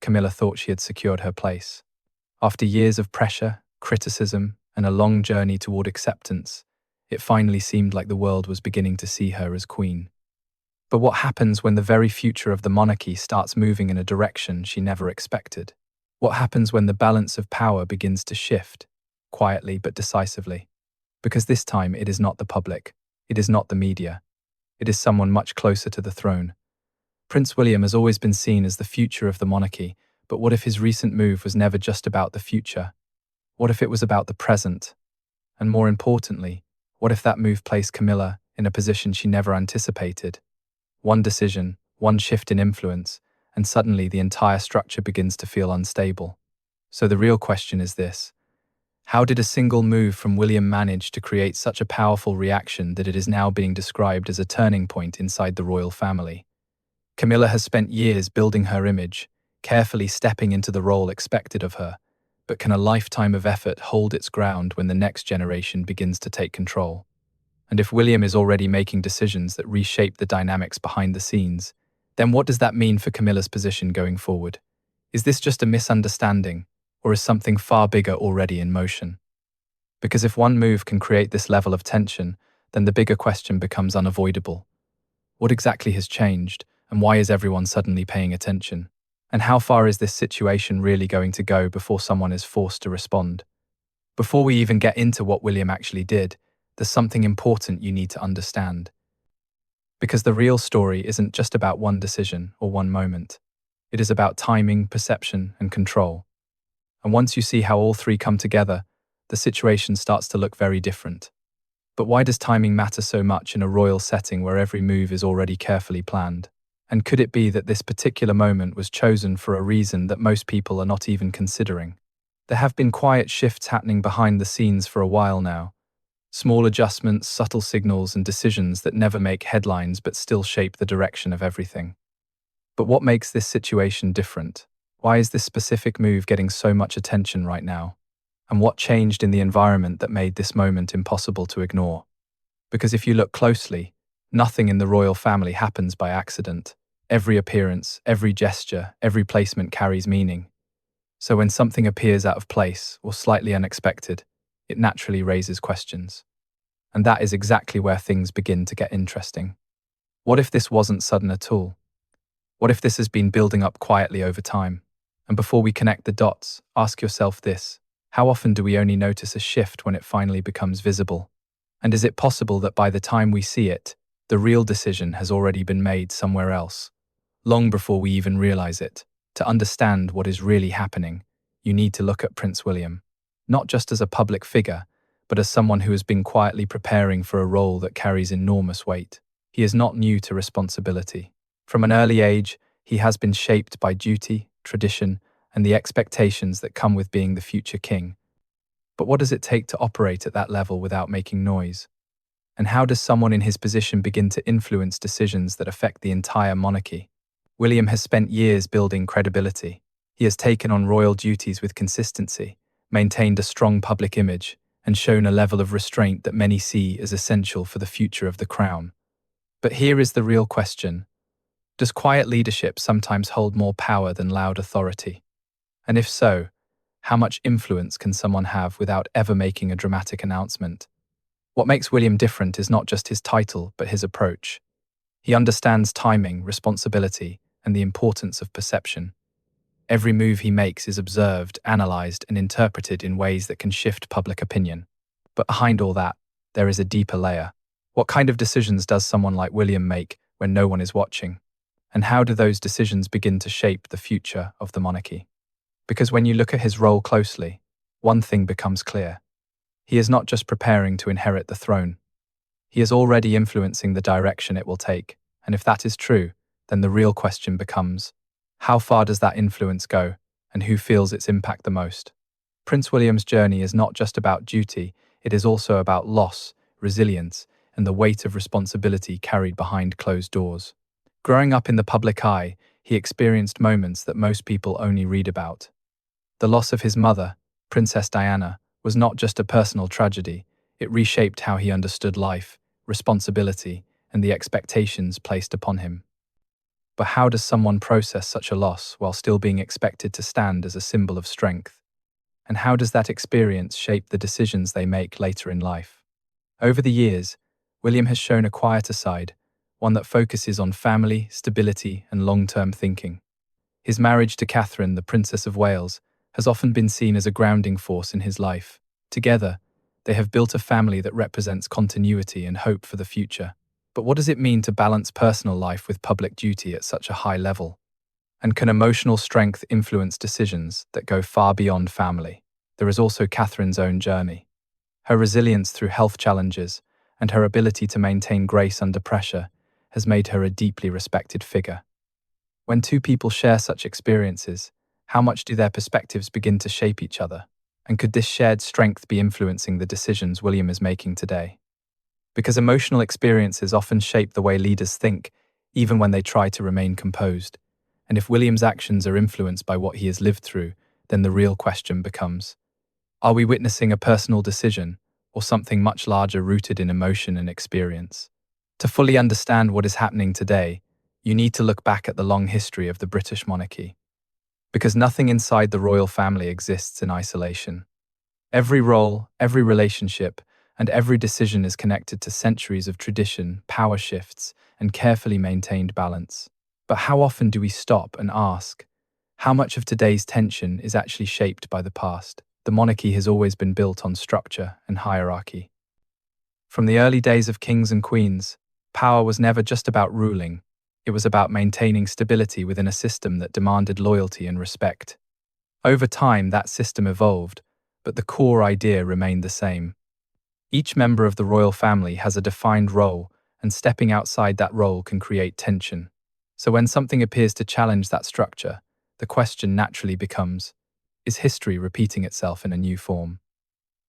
Camilla thought she had secured her place. After years of pressure, criticism, and a long journey toward acceptance, it finally seemed like the world was beginning to see her as queen. But what happens when the very future of the monarchy starts moving in a direction she never expected? What happens when the balance of power begins to shift, quietly but decisively? Because this time it is not the public, it is not the media, it is someone much closer to the throne. Prince William has always been seen as the future of the monarchy, but what if his recent move was never just about the future? What if it was about the present? And more importantly, what if that move placed Camilla in a position she never anticipated? One decision, one shift in influence, and suddenly the entire structure begins to feel unstable. So the real question is this: how did a single move from William manage to create such a powerful reaction that it is now being described as a turning point inside the royal family? Camilla has spent years building her image, carefully stepping into the role expected of her, but can a lifetime of effort hold its ground when the next generation begins to take control? And if William is already making decisions that reshape the dynamics behind the scenes, then what does that mean for Camilla's position going forward? Is this just a misunderstanding, or is something far bigger already in motion? Because if one move can create this level of tension, then the bigger question becomes unavoidable. What exactly has changed, and why is everyone suddenly paying attention? And how far is this situation really going to go before someone is forced to respond? Before we even get into what William actually did, there's something important you need to understand. Because the real story isn't just about one decision or one moment. It is about timing, perception, and control. And once you see how all three come together, the situation starts to look very different. But why does timing matter so much in a royal setting where every move is already carefully planned? And could it be that this particular moment was chosen for a reason that most people are not even considering? There have been quiet shifts happening behind the scenes for a while now. Small adjustments, subtle signals, and decisions that never make headlines but still shape the direction of everything. But what makes this situation different? Why is this specific move getting so much attention right now? And what changed in the environment that made this moment impossible to ignore? Because if you look closely, nothing in the royal family happens by accident. Every appearance, every gesture, every placement carries meaning. So when something appears out of place or slightly unexpected, it naturally raises questions. And that is exactly where things begin to get interesting. What if this wasn't sudden at all? What if this has been building up quietly over time? And before we connect the dots, ask yourself this: how often do we only notice a shift when it finally becomes visible? And is it possible that by the time we see it, the real decision has already been made somewhere else, long before we even realize it? To understand what is really happening, you need to look at Prince William, not just as a public figure, but as someone who has been quietly preparing for a role that carries enormous weight. He is not new to responsibility. From an early age, he has been shaped by duty, tradition, and the expectations that come with being the future king. But what does it take to operate at that level without making noise? And how does someone in his position begin to influence decisions that affect the entire monarchy? William has spent years building credibility. He has taken on royal duties with consistency, maintained a strong public image, and shown a level of restraint that many see as essential for the future of the crown. But here is the real question: does quiet leadership sometimes hold more power than loud authority? And if so, how much influence can someone have without ever making a dramatic announcement? What makes William different is not just his title, but his approach. He understands timing, responsibility, and the importance of perception. Every move he makes is observed, analyzed, and interpreted in ways that can shift public opinion. But behind all that, there is a deeper layer. What kind of decisions does someone like William make when no one is watching? And how do those decisions begin to shape the future of the monarchy? Because when you look at his role closely, one thing becomes clear. He is not just preparing to inherit the throne. He is already influencing the direction it will take. And if that is true, then the real question becomes: how far does that influence go, and who feels its impact the most? Prince William's journey is not just about duty, it is also about loss, resilience, and the weight of responsibility carried behind closed doors. Growing up in the public eye, he experienced moments that most people only read about. The loss of his mother, Princess Diana, was not just a personal tragedy, it reshaped how he understood life, responsibility, and the expectations placed upon him. But how does someone process such a loss while still being expected to stand as a symbol of strength? And how does that experience shape the decisions they make later in life? Over the years, William has shown a quieter side, one that focuses on family, stability, and long-term thinking. His marriage to Catherine, the Princess of Wales, has often been seen as a grounding force in his life. Together, they have built a family that represents continuity and hope for the future. But what does it mean to balance personal life with public duty at such a high level? And can emotional strength influence decisions that go far beyond family? There is also Catherine's own journey. Her resilience through health challenges and her ability to maintain grace under pressure has made her a deeply respected figure. When two people share such experiences, how much do their perspectives begin to shape each other? And could this shared strength be influencing the decisions William is making today? Because emotional experiences often shape the way leaders think, even when they try to remain composed. And if William's actions are influenced by what he has lived through, then the real question becomes, are we witnessing a personal decision or something much larger rooted in emotion and experience? To fully understand what is happening today, you need to look back at the long history of the British monarchy. Because nothing inside the royal family exists in isolation. Every role, every relationship, and every decision is connected to centuries of tradition, power shifts, and carefully maintained balance. But how often do we stop and ask, how much of today's tension is actually shaped by the past? The monarchy has always been built on structure and hierarchy. From the early days of kings and queens, power was never just about ruling. It was about maintaining stability within a system that demanded loyalty and respect. Over time, that system evolved, but the core idea remained the same. Each member of the royal family has a defined role, and stepping outside that role can create tension. So when something appears to challenge that structure, the question naturally becomes, is history repeating itself in a new form?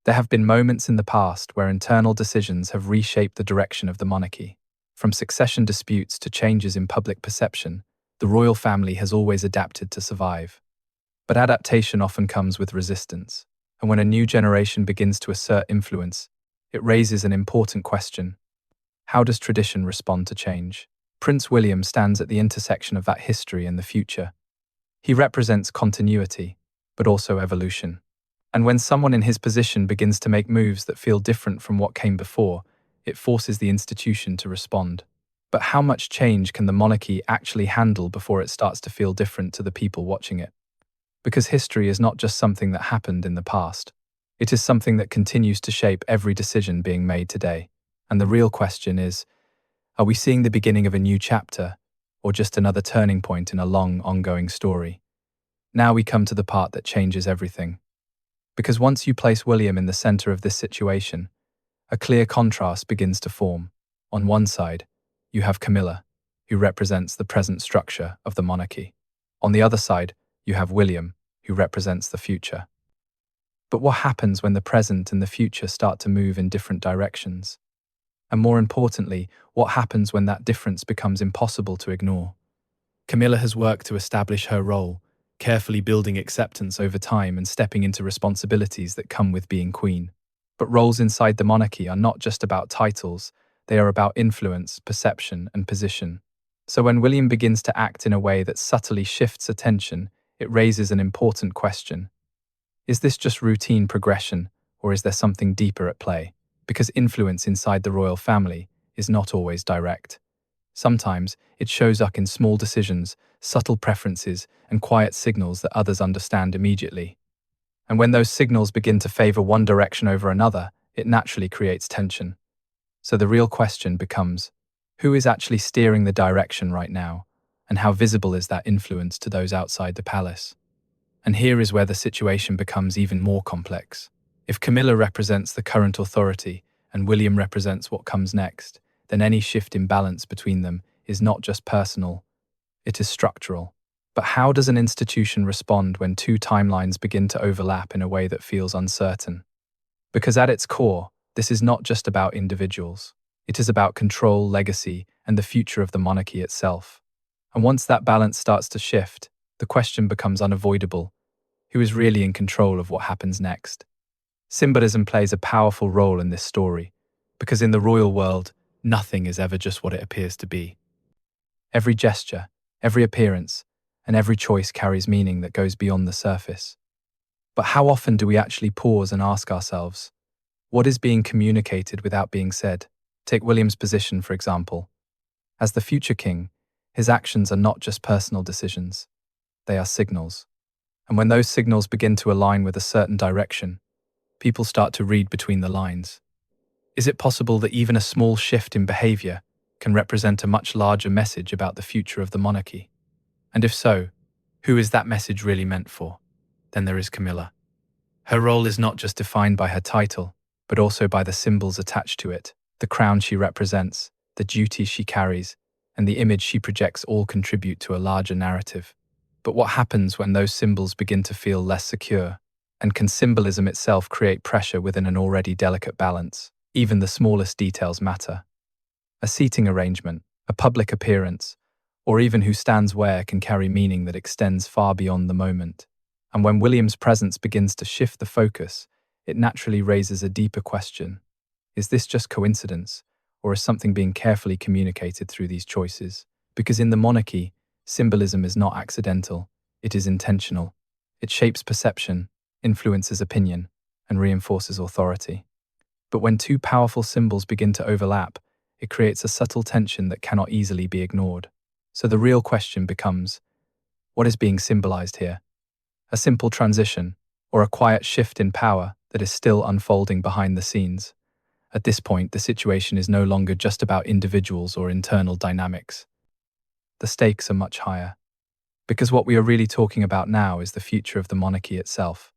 There have been moments in the past where internal decisions have reshaped the direction of the monarchy. From succession disputes to changes in public perception, the royal family has always adapted to survive. But adaptation often comes with resistance, and when a new generation begins to assert influence, it raises an important question. How does tradition respond to change? Prince William stands at the intersection of that history and the future. He represents continuity, but also evolution. And when someone in his position begins to make moves that feel different from what came before, it forces the institution to respond. But how much change can the monarchy actually handle before it starts to feel different to the people watching it? Because history is not just something that happened in the past. It is something that continues to shape every decision being made today. And the real question is, are we seeing the beginning of a new chapter, or just another turning point in a long, ongoing story? Now we come to the part that changes everything. Because once you place William in the center of this situation, a clear contrast begins to form. On one side, you have Camilla, who represents the present structure of the monarchy. On the other side, you have William, who represents the future. But what happens when the present and the future start to move in different directions? And more importantly, what happens when that difference becomes impossible to ignore? Camilla has worked to establish her role, carefully building acceptance over time and stepping into responsibilities that come with being queen. But roles inside the monarchy are not just about titles, they are about influence, perception, and position. So when William begins to act in a way that subtly shifts attention, it raises an important question. Is this just routine progression, or is there something deeper at play? Because influence inside the royal family is not always direct. Sometimes it shows up in small decisions, subtle preferences, and quiet signals that others understand immediately. And when those signals begin to favor one direction over another, it naturally creates tension. So the real question becomes, who is actually steering the direction right now, and how visible is that influence to those outside the palace? And here is where the situation becomes even more complex. If Camilla represents the current authority and William represents what comes next, then any shift in balance between them is not just personal, it is structural. But how does an institution respond when two timelines begin to overlap in a way that feels uncertain? Because at its core, this is not just about individuals. It is about control, legacy, and the future of the monarchy itself. And once that balance starts to shift, the question becomes unavoidable. Who is really in control of what happens next? Symbolism plays a powerful role in this story, because in the royal world, nothing is ever just what it appears to be. Every gesture, Every appearance and every choice carries meaning that goes beyond the surface. But how often do we actually pause and ask ourselves, what is being communicated without being said? Take William's position, for example. As the future king, his actions are not just personal decisions, they are signals. And when those signals begin to align with a certain direction, people start to read between the lines. Is it possible that even a small shift in behavior can represent a much larger message about the future of the monarchy? And if so, who is that message really meant for? Then there is Camilla. Her role is not just defined by her title, but also by the symbols attached to it. The crown she represents, the duties she carries, and the image she projects all contribute to a larger narrative. But what happens when those symbols begin to feel less secure? And can symbolism itself create pressure within an already delicate balance? Even the smallest details matter. A seating arrangement, a public appearance, or even who stands where can carry meaning that extends far beyond the moment. And when William's presence begins to shift the focus, it naturally raises a deeper question. Is this just coincidence, or is something being carefully communicated through these choices? Because in the monarchy, symbolism is not accidental, it is intentional. It shapes perception, influences opinion, and reinforces authority. But when two powerful symbols begin to overlap, it creates a subtle tension that cannot easily be ignored. So the real question becomes, what is being symbolized here? A simple transition, or a quiet shift in power that is still unfolding behind the scenes? At this point, the situation is no longer just about individuals or internal dynamics. The stakes are much higher, because what we are really talking about now is the future of the monarchy itself.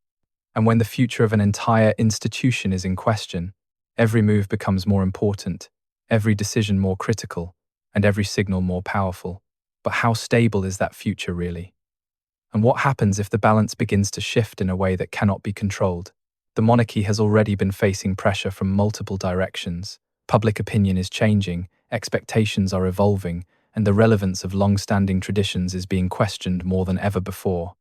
And when the future of an entire institution is in question, every move becomes more important, every decision more critical, and every signal more powerful. But how stable is that future really? And what happens if the balance begins to shift in a way that cannot be controlled? The monarchy has already been facing pressure from multiple directions. Public opinion is changing, expectations are evolving, and the relevance of long-standing traditions is being questioned more than ever before.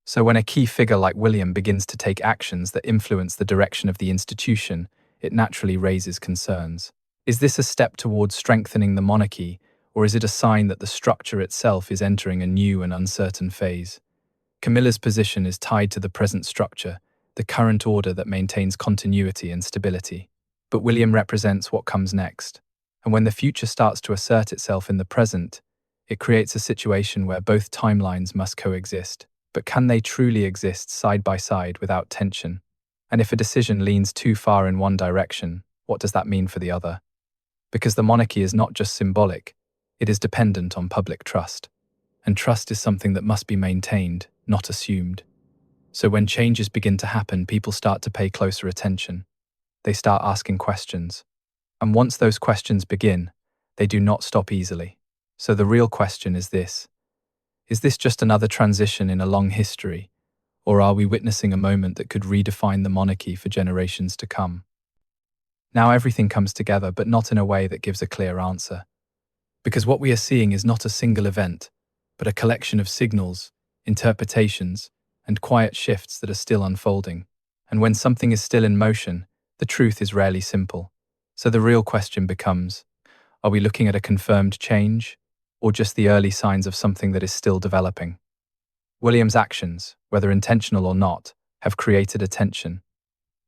So when a key figure like William begins to take actions that influence the direction of the institution, it naturally raises concerns. Is this a step towards strengthening the monarchy, or is it a sign that the structure itself is entering a new and uncertain phase? Camilla's position is tied to the present structure, the current order that maintains continuity and stability. But William represents what comes next. And when the future starts to assert itself in the present, it creates a situation where both timelines must coexist. But can they truly exist side by side without tension? And if a decision leans too far in one direction, what does that mean for the other? Because the monarchy is not just symbolic, it is dependent on public trust. And trust is something that must be maintained, not assumed. So when changes begin to happen, people start to pay closer attention. They start asking questions. And once those questions begin, they do not stop easily. So the real question is this: is this just another transition in a long history, or are we witnessing a moment that could redefine the monarchy for generations to come? Now everything comes together, but not in a way that gives a clear answer. Because what we are seeing is not a single event, but a collection of signals, interpretations, and quiet shifts that are still unfolding. And when something is still in motion, the truth is rarely simple. So the real question becomes, are we looking at a confirmed change, or just the early signs of something that is still developing? William's actions, whether intentional or not, have created a tension.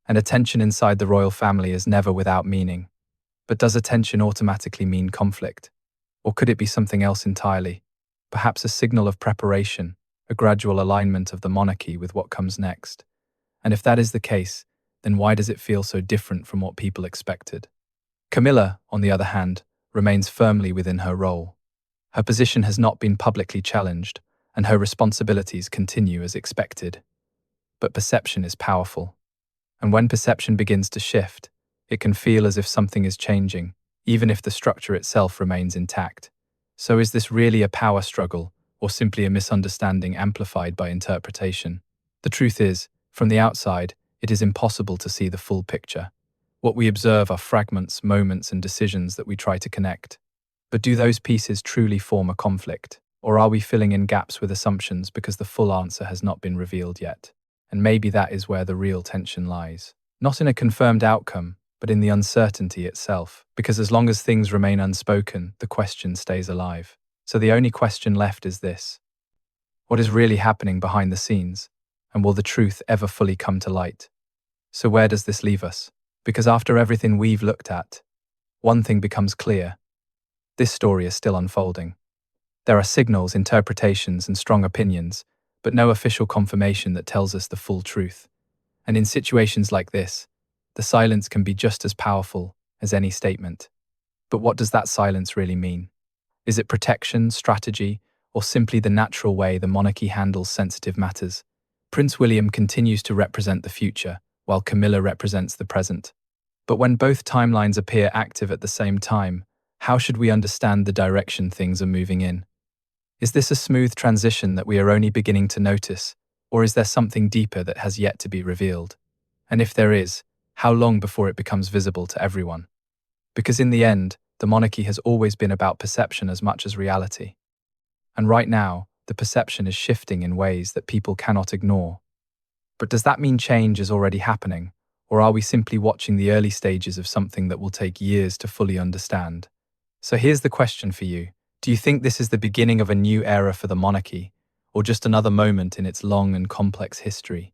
And a tension inside the royal family is never without meaning. But does a tension automatically mean conflict? Or could it be something else entirely? Perhaps a signal of preparation, a gradual alignment of the monarchy with what comes next. And if that is the case, then why does it feel so different from what people expected? Camilla, on the other hand, remains firmly within her role. Her position has not been publicly challenged, and her responsibilities continue as expected. But perception is powerful. And when perception begins to shift, it can feel as if something is changing, even if the structure itself remains intact. So is this really a power struggle, or simply a misunderstanding amplified by interpretation? The truth is, from the outside, it is impossible to see the full picture. What we observe are fragments, moments, and decisions that we try to connect. But do those pieces truly form a conflict? Or are we filling in gaps with assumptions because the full answer has not been revealed yet? And maybe that is where the real tension lies. Not in a confirmed outcome, but in the uncertainty itself. Because as long as things remain unspoken, the question stays alive. So the only question left is this: what is really happening behind the scenes? And will the truth ever fully come to light? So where does this leave us? Because after everything we've looked at, one thing becomes clear. This story is still unfolding. There are signals, interpretations, and strong opinions, but no official confirmation that tells us the full truth. And in situations like this, the silence can be just as powerful as any statement. But what does that silence really mean? Is it protection, strategy, or simply the natural way the monarchy handles sensitive matters? Prince William continues to represent the future, while Camilla represents the present. But when both timelines appear active at the same time, how should we understand the direction things are moving in? Is this a smooth transition that we are only beginning to notice, or is there something deeper that has yet to be revealed? And if there is, how long before it becomes visible to everyone? Because in the end, the monarchy has always been about perception as much as reality. And right now, the perception is shifting in ways that people cannot ignore. But does that mean change is already happening, or are we simply watching the early stages of something that will take years to fully understand? So here's the question for you. Do you think this is the beginning of a new era for the monarchy, or just another moment in its long and complex history?